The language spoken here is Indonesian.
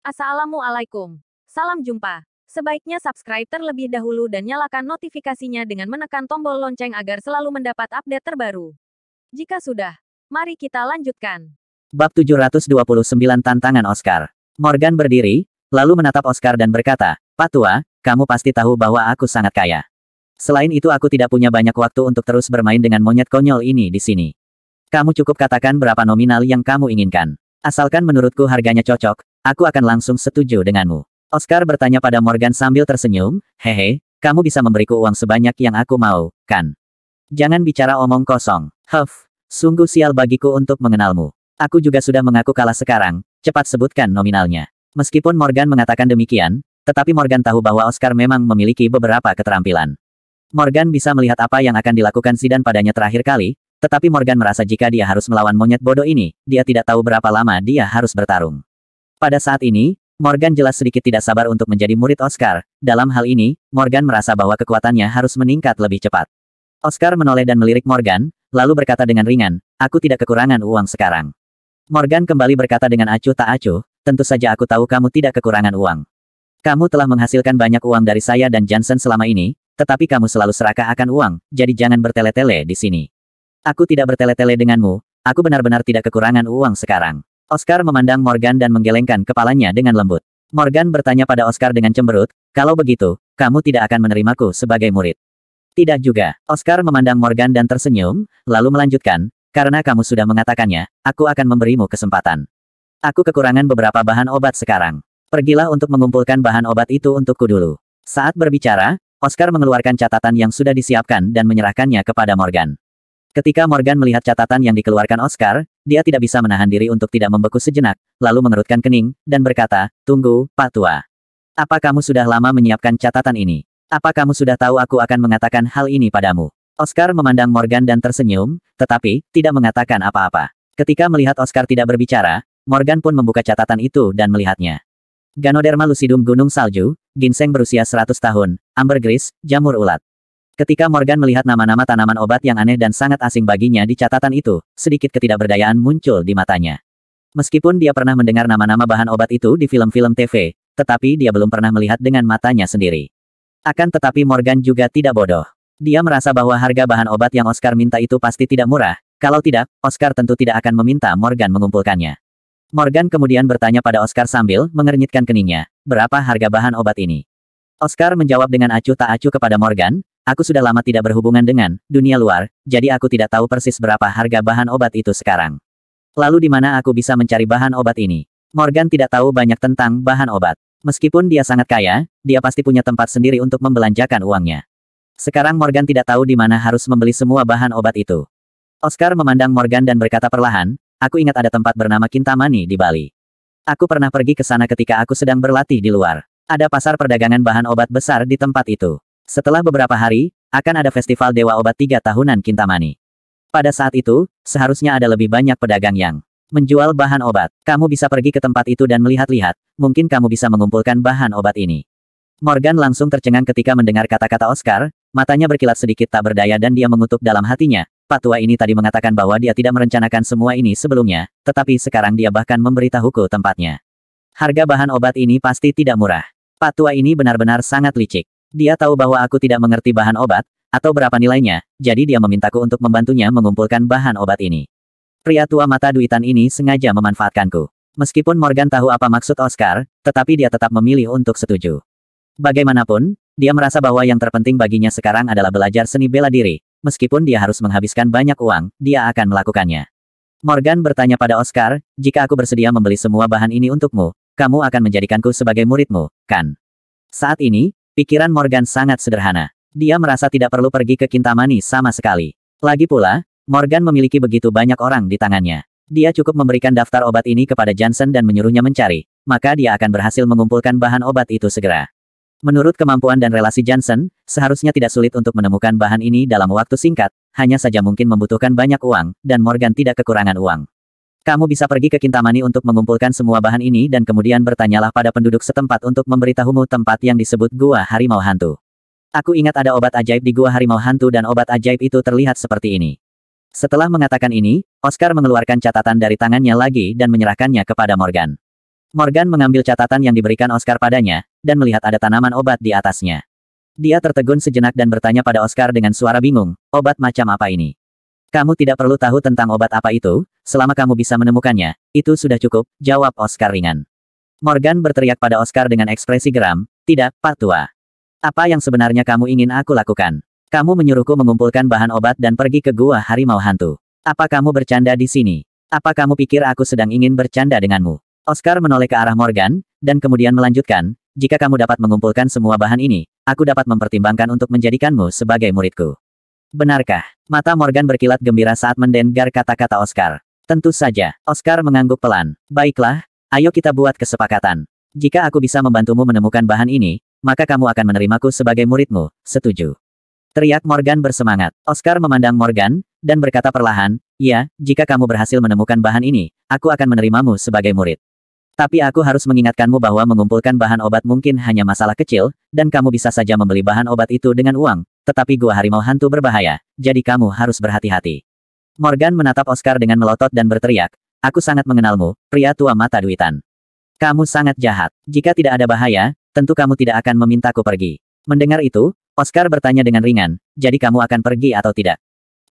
Assalamualaikum. Salam jumpa. Sebaiknya subscribe terlebih dahulu dan nyalakan notifikasinya dengan menekan tombol lonceng agar selalu mendapat update terbaru. Jika sudah, mari kita lanjutkan. Bab 729 Tantangan Oscar. Morgan berdiri, lalu menatap Oscar dan berkata, "Pak Tua, kamu pasti tahu bahwa aku sangat kaya. Selain itu aku tidak punya banyak waktu untuk terus bermain dengan monyet konyol ini di sini. Kamu cukup katakan berapa nominal yang kamu inginkan. Asalkan menurutku harganya cocok, aku akan langsung setuju denganmu." Oscar bertanya pada Morgan sambil tersenyum, "Hehe, kamu bisa memberiku uang sebanyak yang aku mau, kan? Jangan bicara omong kosong. Sungguh sial bagiku untuk mengenalmu. Aku juga sudah mengaku kalah sekarang, cepat sebutkan nominalnya." Meskipun Morgan mengatakan demikian, tetapi Morgan tahu bahwa Oscar memang memiliki beberapa keterampilan. Morgan bisa melihat apa yang akan dilakukan Zidane padanya terakhir kali, tetapi Morgan merasa jika dia harus melawan monyet bodoh ini, dia tidak tahu berapa lama dia harus bertarung. Pada saat ini, Morgan jelas sedikit tidak sabar untuk menjadi murid Oscar. Dalam hal ini, Morgan merasa bahwa kekuatannya harus meningkat lebih cepat. Oscar menoleh dan melirik Morgan, lalu berkata dengan ringan, "Aku tidak kekurangan uang sekarang." Morgan kembali berkata dengan acuh tak acuh, "Tentu saja aku tahu kamu tidak kekurangan uang. Kamu telah menghasilkan banyak uang dari saya dan Johnson selama ini, tetapi kamu selalu serakah akan uang, jadi jangan bertele-tele di sini." "Aku tidak bertele-tele denganmu, aku benar-benar tidak kekurangan uang sekarang." Oscar memandang Morgan dan menggelengkan kepalanya dengan lembut. Morgan bertanya pada Oscar dengan cemberut, "Kalau begitu, kamu tidak akan menerimaku sebagai murid?" "Tidak juga." Oscar memandang Morgan dan tersenyum, lalu melanjutkan, "Karena kamu sudah mengatakannya, aku akan memberimu kesempatan. Aku kekurangan beberapa bahan obat sekarang. Pergilah untuk mengumpulkan bahan obat itu untukku dulu." Saat berbicara, Oscar mengeluarkan catatan yang sudah disiapkan dan menyerahkannya kepada Morgan. Ketika Morgan melihat catatan yang dikeluarkan Oscar, dia tidak bisa menahan diri untuk tidak membeku sejenak, lalu mengerutkan kening, dan berkata, "Tunggu, Pak Tua. Apa kamu sudah lama menyiapkan catatan ini? Apa kamu sudah tahu aku akan mengatakan hal ini padamu?" Oscar memandang Morgan dan tersenyum, tetapi, tidak mengatakan apa-apa. Ketika melihat Oscar tidak berbicara, Morgan pun membuka catatan itu dan melihatnya. Ganoderma lucidum gunung salju, ginseng berusia 100 tahun, ambergris, jamur ulat. Ketika Morgan melihat nama-nama tanaman obat yang aneh dan sangat asing baginya di catatan itu, sedikit ketidakberdayaan muncul di matanya. Meskipun dia pernah mendengar nama-nama bahan obat itu di film-film TV, tetapi dia belum pernah melihat dengan matanya sendiri. Akan tetapi Morgan juga tidak bodoh. Dia merasa bahwa harga bahan obat yang Oscar minta itu pasti tidak murah, kalau tidak, Oscar tentu tidak akan meminta Morgan mengumpulkannya. Morgan kemudian bertanya pada Oscar sambil mengernyitkan keningnya, "Berapa harga bahan obat ini?" Oscar menjawab dengan acuh tak acuh kepada Morgan, "Aku sudah lama tidak berhubungan dengan dunia luar, jadi aku tidak tahu persis berapa harga bahan obat itu sekarang. Lalu di mana aku bisa mencari bahan obat ini?" Morgan tidak tahu banyak tentang bahan obat. Meskipun dia sangat kaya, dia pasti punya tempat sendiri untuk membelanjakan uangnya. Sekarang Morgan tidak tahu di mana harus membeli semua bahan obat itu. Oscar memandang Morgan dan berkata perlahan, "Aku ingat ada tempat bernama Kintamani di Bali. Aku pernah pergi ke sana ketika aku sedang berlatih di luar. Ada pasar perdagangan bahan obat besar di tempat itu. Setelah beberapa hari, akan ada festival Dewa Obat 3 tahunan Kintamani. Pada saat itu, seharusnya ada lebih banyak pedagang yang menjual bahan obat. Kamu bisa pergi ke tempat itu dan melihat-lihat, mungkin kamu bisa mengumpulkan bahan obat ini." Morgan langsung tercengang ketika mendengar kata-kata Oscar, matanya berkilat sedikit tak berdaya dan dia mengutuk dalam hatinya, "Pak Tua ini tadi mengatakan bahwa dia tidak merencanakan semua ini sebelumnya, tetapi sekarang dia bahkan memberitahuku tempatnya. Harga bahan obat ini pasti tidak murah. Pak Tua ini benar-benar sangat licik. Dia tahu bahwa aku tidak mengerti bahan obat, atau berapa nilainya, jadi dia memintaku untuk membantunya mengumpulkan bahan obat ini. Pria tua mata duitan ini sengaja memanfaatkanku." Meskipun Morgan tahu apa maksud Oscar, tetapi dia tetap memilih untuk setuju. Bagaimanapun, dia merasa bahwa yang terpenting baginya sekarang adalah belajar seni bela diri. Meskipun dia harus menghabiskan banyak uang, dia akan melakukannya. Morgan bertanya pada Oscar, "Jika aku bersedia membeli semua bahan ini untukmu, kamu akan menjadikanku sebagai muridmu, kan?" Saat ini, pikiran Morgan sangat sederhana. Dia merasa tidak perlu pergi ke Kintamani sama sekali. Lagi pula, Morgan memiliki begitu banyak orang di tangannya. Dia cukup memberikan daftar obat ini kepada Johnson dan menyuruhnya mencari, maka dia akan berhasil mengumpulkan bahan obat itu segera. Menurut kemampuan dan relasi Johnson, seharusnya tidak sulit untuk menemukan bahan ini dalam waktu singkat, hanya saja mungkin membutuhkan banyak uang, dan Morgan tidak kekurangan uang. "Kamu bisa pergi ke Kintamani untuk mengumpulkan semua bahan ini dan kemudian bertanyalah pada penduduk setempat untuk memberitahumu tempat yang disebut Gua Harimau Hantu. Aku ingat ada obat ajaib di Gua Harimau Hantu dan obat ajaib itu terlihat seperti ini." Setelah mengatakan ini, Oscar mengeluarkan catatan dari tangannya lagi dan menyerahkannya kepada Morgan. Morgan mengambil catatan yang diberikan Oscar padanya, dan melihat ada tanaman obat di atasnya. Dia tertegun sejenak dan bertanya pada Oscar dengan suara bingung, obat macam apa ini? Kamu tidak perlu tahu tentang obat apa itu, selama kamu bisa menemukannya, itu sudah cukup, jawab Oscar ringan. Morgan berteriak pada Oscar dengan ekspresi geram, tidak, Pak Tua. Apa yang sebenarnya kamu ingin aku lakukan? Kamu menyuruhku mengumpulkan bahan obat dan pergi ke gua harimau hantu. Apa kamu bercanda di sini? Apa kamu pikir aku sedang ingin bercanda denganmu? Oscar menoleh ke arah Morgan, dan kemudian melanjutkan, jika kamu dapat mengumpulkan semua bahan ini, aku dapat mempertimbangkan untuk menjadikanmu sebagai muridku. Benarkah? Mata Morgan berkilat gembira saat mendengar kata-kata Oscar. Tentu saja, Oscar mengangguk pelan. Baiklah, ayo kita buat kesepakatan. Jika aku bisa membantumu menemukan bahan ini, maka kamu akan menerimaku sebagai muridmu, setuju? Teriak Morgan bersemangat. Oscar memandang Morgan, dan berkata perlahan, ya, jika kamu berhasil menemukan bahan ini, aku akan menerimamu sebagai murid. Tapi aku harus mengingatkanmu bahwa mengumpulkan bahan obat mungkin hanya masalah kecil, dan kamu bisa saja membeli bahan obat itu dengan uang, tetapi gua harimau hantu berbahaya, jadi kamu harus berhati-hati. Morgan menatap Oscar dengan melotot dan berteriak, aku sangat mengenalmu, pria tua mata duitan. Kamu sangat jahat. Jika tidak ada bahaya, tentu kamu tidak akan memintaku pergi. Mendengar itu, Oscar bertanya dengan ringan, jadi kamu akan pergi atau tidak?